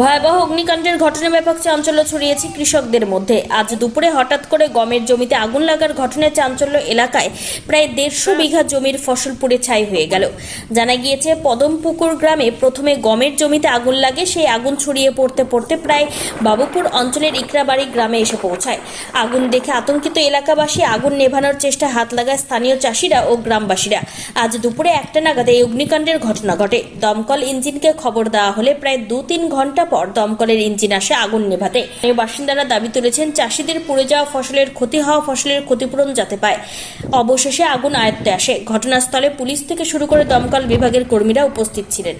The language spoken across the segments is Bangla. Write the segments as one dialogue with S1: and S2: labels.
S1: ভয়াবহ অগ্নিকাণ্ডের ঘটনায় ব্যাপক চাঞ্চল্য ছড়িয়েছে কৃষকদের মধ্যে। আজ দুপুরে হঠাৎ করে গমের জমিতে আগুন লাগার ঘটনায় চাঞ্চল্য এলাকায় প্রায় 150 বিঘা জমির ফসল পুড়ে ছাই হয়ে গেল। জানা গিয়েছে, পদমপুকুর গ্রামে প্রথমে গমের জমিতে আগুন লাগে। সেই আগুন ছড়িয়ে পড়তে পড়তে প্রায় বাবুপুর অঞ্চলের ইকরাবাড়ি গ্রামে এসে পৌঁছায়। আগুন দেখে আতঙ্কিত এলাকাবাসী আগুন নেভানোর চেষ্টা হাত লাগায় স্থানীয় চাষিরা ও গ্রামবাসীরা। আজ দুপুরে 1টা নাগাদ এই অগ্নিকাণ্ডের ঘটনা ঘটে। দমকল ইঞ্জিনকে খবর দেওয়া হলে প্রায় 2-3 ঘন্টা পর দমকলের ইঞ্জিন আসে আগুন নেভাতে। বাসিন্দারা দাবি তুলেছেন, চাষিদের পুড়ে যাওয়া ফসলের ক্ষতি হওয়া ফসলের ক্ষতিপূরণ যাতে পায়। অবশেষে আগুন আয়ত্তে আসে। ঘটনাস্থলে পুলিশ থেকে শুরু করে দমকল বিভাগের কর্মীরা উপস্থিত ছিলেন।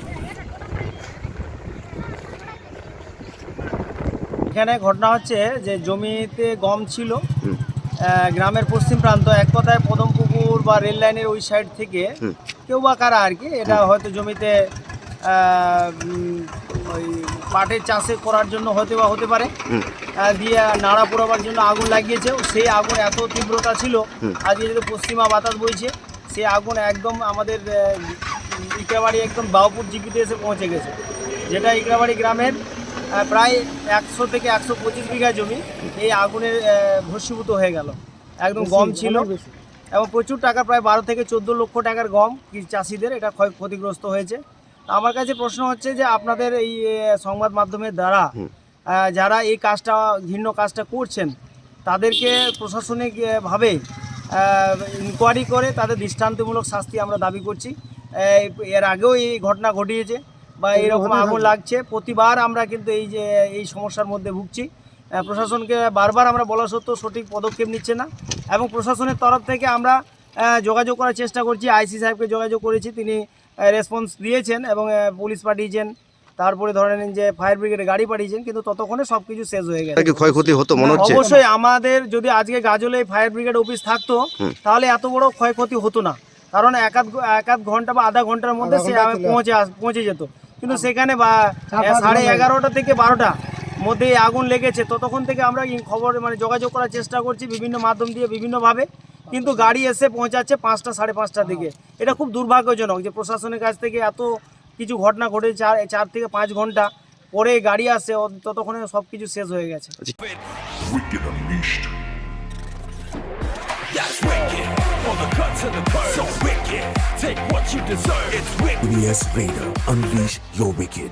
S2: এখানে ঘটনা হচ্ছে যে জমিতে গম ছিল, গ্রামের পশ্চিম প্রান্ত, এক কথায় পদমপুকুর বা রেল লাইনের ওই সাইড থেকে কেউ বা কারা আর কি, এটা হয়তো জমিতে ওই পাটের চাষে করার জন্য হতে পারে, দিয়ে নাড়া পোড়াবার জন্য আগুন লাগিয়েছে। সেই আগুন এত তীব্রতা ছিল, আজকে যদি পশ্চিমা বাতাস বইছে, সেই আগুন একদম আমাদের ইকরাবাড়ি একদম বাবুপুর জিপিতে এসে পৌঁছে গেছে, যেটা ইকরাবাড়ি গ্রামের প্রায় 100 থেকে 125 বিঘা জমি এই আগুনের ভস্মীভূত হয়ে গেল। একদম গম ছিল এবং প্রচুর টাকা, প্রায় 12 থেকে 14 লক্ষ টাকার গম চাষিদের এটা ক্ষতিগ্রস্ত হয়েছে। আমার কাছে প্রশ্ন হচ্ছে যে আপনাদের এই সংবাদ মাধ্যমের দ্বারা যারা এই কাজটা, ঘৃণ্য কাজটা করছেন, তাদেরকে প্রশাসনিকভাবে ইনকোয়ারি করে তাদের দৃষ্টান্তমূলক শাস্তি আমরা দাবি করছি। এর আগেও এই ঘটনা ঘটিয়েছে বা এরকম আগুন লাগছে, প্রতিবার আমরা কিন্তু এই সমস্যার মধ্যে ভুগছি। প্রশাসনকে বারবার আমরা বলা সত্ত্বেও সঠিক পদক্ষেপ নিচ্ছে না, এবং প্রশাসনের তরফ থেকে আমরা যোগাযোগ করার চেষ্টা করছি। আইসি সাহেবকে যোগাযোগ করেছি, তিনি রেসপন্স দিয়েছেন এবং পুলিশ পাঠিয়েছেন, তারপরে ধরে নিন যে ফায়ার ব্রিগেডের গাড়ি পাঠিয়েছেন, কিন্তু ততক্ষণে সব কিছু শেষ হয়ে গেছে।
S3: ক্ষয়ক্ষতি হতো মনে হচ্ছে?
S2: অবশ্যই আমাদের যদি আজকে গাজলে ফায়ার ব্রিগেড অফিস থাকতো তাহলে এত বড় ক্ষয়ক্ষতি হতো না, কারণ এক আধ ঘন্টা বা আধা ঘন্টার মধ্যে সে পৌঁছে যেত। কিন্তু সেখানে 11:30 থেকে 12টা মধ্যে আগুন লেগেছে। ততক্ষণ থেকে আমরা খবর যোগাযোগ করার চেষ্টা করছি বিভিন্ন মাধ্যম দিয়ে, বিভিন্নভাবে, কিন্তু গাড়ি এসে পৌঁছাচ্ছে 5টা, 5:30টার দিকে। এটা খুব দুর্ভাগ্যজনক যে প্রশাসনের কাছ থেকে এত কিছু ঘটনা ঘটে 4 থেকে 5 ঘন্টা পরে গাড়ি আসে, ততক্ষণে সব কিছু শেষ হয়ে গেছে।
S4: EBS Raider, unleash your wicked.